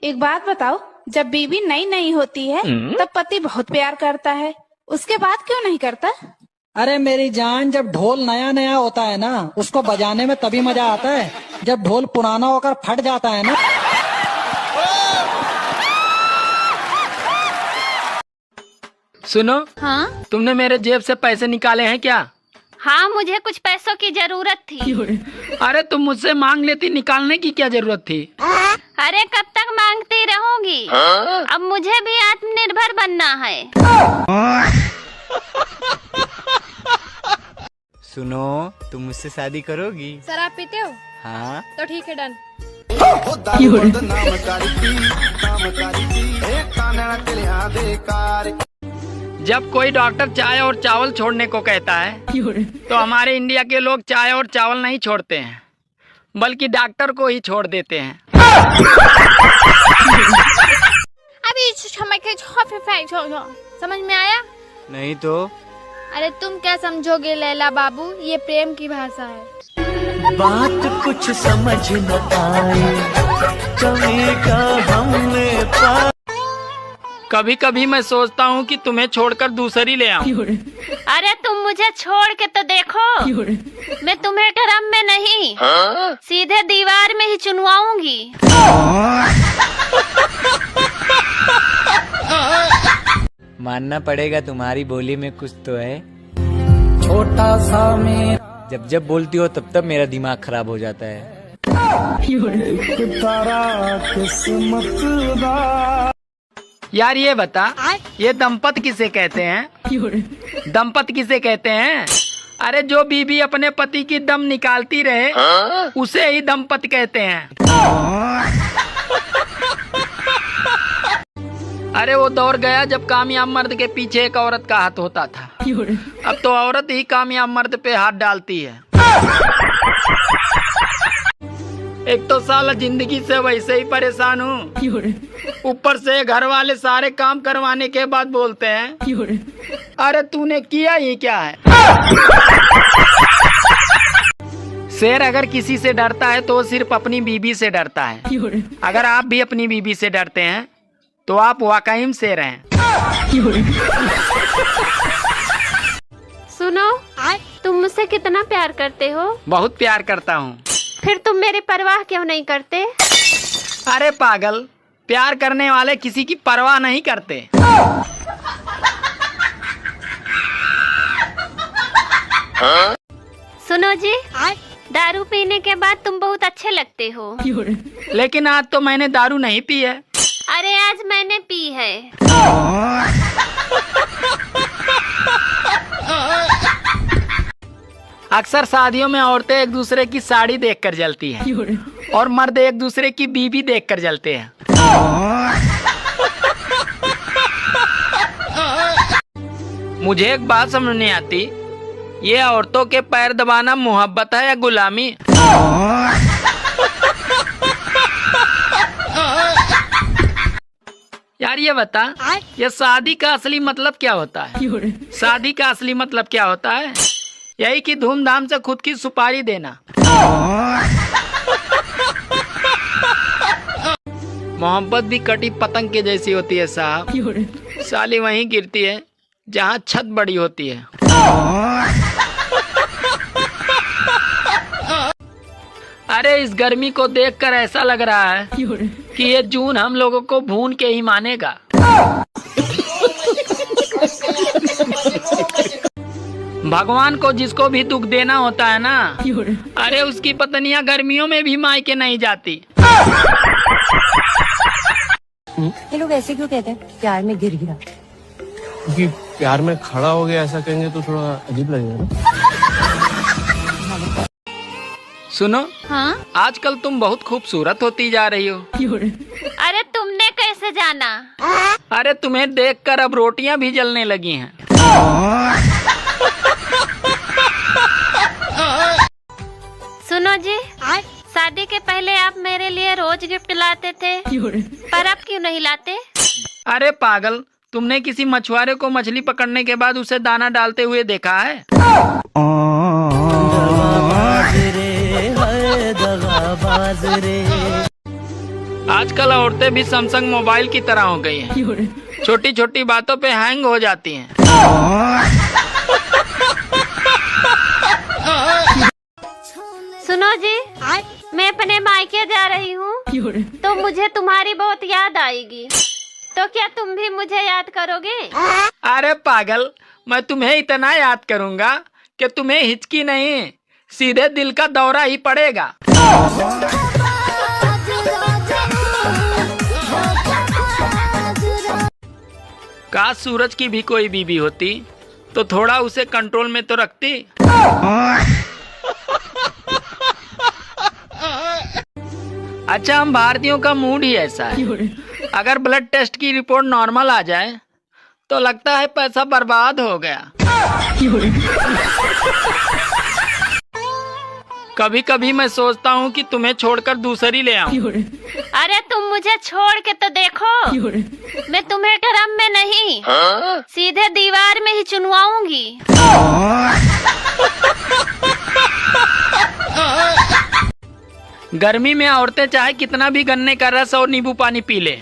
एक बात बताओ, जब बीवी नई नई होती है तब पति बहुत प्यार करता है, उसके बाद क्यों नहीं करता? अरे मेरी जान, जब ढोल नया नया होता है ना, उसको बजाने में तभी मजा आता है जब ढोल पुराना होकर फट जाता है ना। सुनो, हाँ तुमने मेरे जेब से पैसे निकाले हैं क्या? हाँ, मुझे कुछ पैसों की जरूरत थी। अरे तुम मुझसे मांग लेती, निकालने की क्या जरूरत थी? अरे कब तक मांगती रहूंगी? अब मुझे भी आत्मनिर्भर बनना है। सुनो, तुम मुझसे शादी करोगी? शराब पीते हो? हाँ। तो ठीक है, डन। जब कोई डॉक्टर चाय और चावल छोड़ने को कहता है तो हमारे इंडिया के लोग चाय और चावल नहीं छोड़ते हैं, बल्कि डॉक्टर को ही छोड़ देते हैं। अभी समझ में आया? नहीं तो। अरे तुम क्या समझोगे लैला बाबू, ये प्रेम की भाषा है। बात कुछ समझ न आए, कभी का हमने पा। कभी कभी मैं सोचता हूँ कि तुम्हें छोड़कर दूसरी ले आऊं। अरे तुम मुझे छोड़ के तो देखो, मैं तुम्हें ड्रम में नहीं सीधे दीवार में ही चुनवाऊंगी। मानना पड़ेगा, तुम्हारी बोली में कुछ तो है। छोटा सा मेरा जब जब बोलती हो तब तब मेरा दिमाग खराब हो जाता है। यार ये बता, ये दंपत किसे कहते हैं? दंपत किसे कहते हैं? अरे जो बीवी अपने पति की दम निकालती रहे उसे ही दंपत कहते हैं। अरे वो दौर गया जब कामयाब मर्द के पीछे एक औरत का हाथ होता था। अब तो औरत ही कामयाब मर्द पे हाथ डालती है। एक तो साला जिंदगी से वैसे ही परेशान हूँ, ऊपर से घर वाले सारे काम करवाने के बाद बोलते हैं अरे तूने किया ही क्या है। शेर अगर किसी से डरता है तो सिर्फ अपनी बीबी से डरता है। अगर आप भी अपनी बीबी से डरते हैं तो आप वाकई शेर हैं। सुनो, तुम मुझसे कितना प्यार करते हो? बहुत प्यार करता हूँ। फिर तुम मेरी परवाह क्यों नहीं करते? अरे पागल, प्यार करने वाले किसी की परवाह नहीं करते। सुनो जी, दारू पीने के बाद तुम बहुत अच्छे लगते हो। लेकिन आज तो मैंने दारू नहीं पी है। अरे आज मैंने पी है। अक्सर शादियों में औरतें एक दूसरे की साड़ी देखकर जलती हैं और मर्द एक दूसरे की बीबी देखकर जलते हैं। मुझे एक बात समझ नहीं आती, ये औरतों के पैर दबाना मोहब्बत है या गुलामी? यार ये बता, ये शादी का असली मतलब क्या होता है? शादी का असली मतलब क्या होता है? यही कि धूमधाम से खुद की सुपारी देना। मोहब्बत भी कटी पतंग के जैसी होती है साहब, साली वहीं गिरती है जहाँ छत बड़ी होती है। अरे इस गर्मी को देखकर ऐसा लग रहा है कि ये जून हम लोगों को भून के ही मानेगा। भगवान को जिसको भी दुख देना होता है ना, अरे उसकी पत्नियां गर्मियों में भी मायके नहीं जाती। ये लोग ऐसे क्यों कहते हैं, प्यार में गिर गिरा? क्योंकि प्यार में खड़ा हो गया, ऐसा कहेंगे तो थोड़ा अजीब लगेगा ना। सुनो, हाँ? आजकल तुम बहुत खूबसूरत होती जा रही हो। अरे तुमने कैसे जाना? अरे तुम्हें देखकर अब रोटियां भी जलने लगी हैं। सुनो जी, शादी के पहले आप मेरे लिए रोज गिफ्ट लाते थे, पर अब क्यों नहीं लाते? अरे पागल, तुमने किसी मछुआरे को मछली पकड़ने के बाद उसे दाना डालते हुए देखा है? आजकल औरतें भी सैमसंग मोबाइल की तरह हो गई हैं। छोटी छोटी बातों पे हैंग हो जाती हैं। सुनो जी, मैं अपने मायके जा रही हूँ तो मुझे तुम्हारी बहुत याद आएगी। तो क्या तुम भी मुझे याद करोगे? अरे पागल, मैं तुम्हें इतना याद करूंगा कि तुम्हें हिचकी नहीं, सीधे दिल का दौरा ही पड़ेगा। काश सूरज की भी कोई बीबी होती तो थोड़ा उसे कंट्रोल में तो रखती। अच्छा, हम भारतीयों का मूड ही ऐसा है। अगर ब्लड टेस्ट की रिपोर्ट नॉर्मल आ जाए तो लगता है पैसा बर्बाद हो गया। कभी कभी मैं सोचता हूँ कि तुम्हें छोड़कर दूसरी ले आऊं। अरे तुम मुझे छोड़ के तो देखो, मैं तुम्हें ड्रम में नहीं सीधे दीवार में ही चुनवाऊंगी। गर्मी में औरतें चाहे कितना भी गन्ने का रस और नींबू पानी पी ले,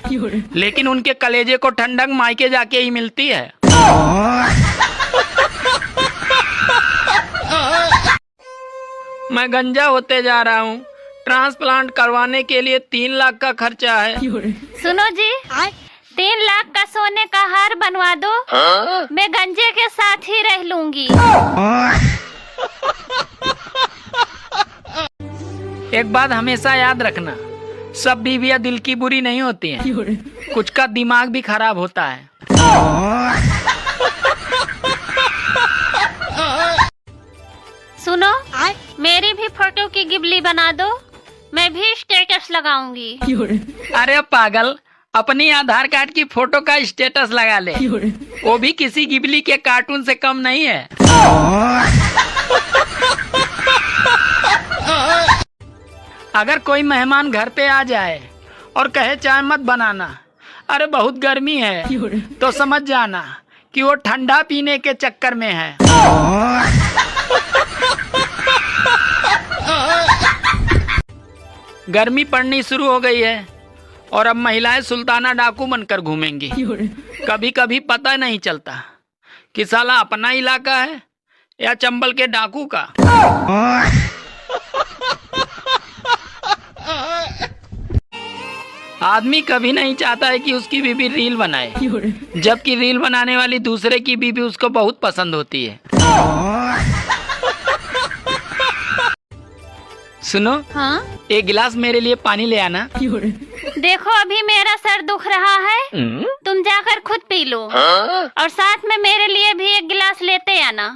लेकिन उनके कलेजे को ठंडक मायके जाके ही मिलती है। मैं गंजा होते जा रहा हूँ। ट्रांसप्लांट करवाने के लिए 3 लाख का खर्चा है। सुनो जी, 3 लाख का सोने का हार बनवा दो, मैं गंजे के साथ ही रह लूंगी। एक बात हमेशा याद रखना, सब बीवियां दिल की बुरी नहीं होती हैं, कुछ का दिमाग भी खराब होता है। सुनो, मेरी भी फोटो की गिबली बना दो, मैं भी स्टेटस लगाऊंगी। अरे पागल, अपनी आधार कार्ड की फोटो का स्टेटस लगा ले, वो भी किसी गिबली के कार्टून से कम नहीं है। अगर कोई मेहमान घर पे आ जाए और कहे चाय मत बनाना, अरे बहुत गर्मी है, तो समझ जाना कि वो ठंडा पीने के चक्कर में है। गर्मी पड़नी शुरू हो गई है और अब महिलाएं सुल्ताना डाकू बनकर घूमेंगी। कभी कभी पता नहीं चलता कि साला अपना इलाका है या चंबल के डाकू का। आदमी कभी नहीं चाहता है कि उसकी बीबी रील बनाए, जबकि रील बनाने वाली दूसरे की बीबी उसको बहुत पसंद होती है। सुनो, हाँ? एक गिलास मेरे लिए पानी ले आना। देखो, अभी मेरा सर दुख रहा है, तुम जाकर खुद पी लो, और साथ में मेरे लिए भी 1 गिलास लेते आना।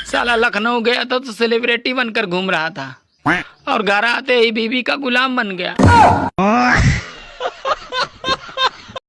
साला लखनऊ गया था तो सेलिब्रिटी बनकर घूम रहा था और घर आते ही बीबी का गुलाम बन गया।